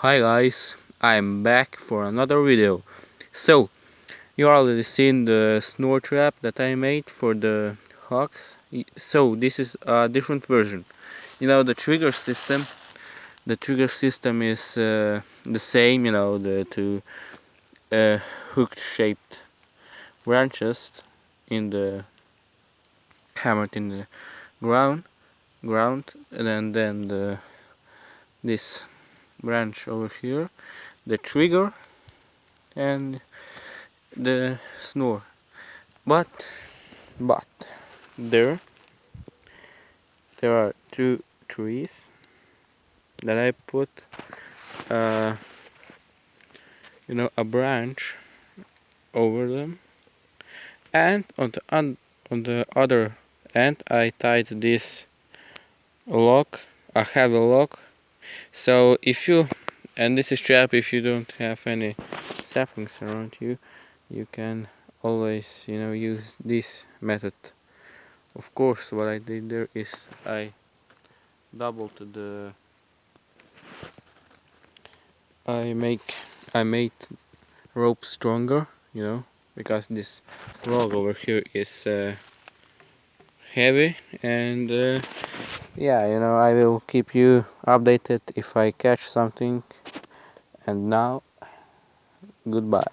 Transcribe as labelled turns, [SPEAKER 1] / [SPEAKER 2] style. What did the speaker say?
[SPEAKER 1] Hi guys, I'm back for another video. So, you already seen the snore trap that I made for the hawks. So, this is a different version. The trigger system. The trigger system is the same, the two hooked shaped branches in the hammered in the ground, and then this branch over here, the trigger and the snore. But but there are two trees that I put uh, a branch over them, and on the other end I tied this lock, a heavy lock. So if you, and this is trap, if you don't have any saplings around you, you can always use this method. Of course, what I did there is doubled the I make I made rope stronger, because this log over here is heavy, and yeah, I will keep you updated if I catch something. And now, goodbye.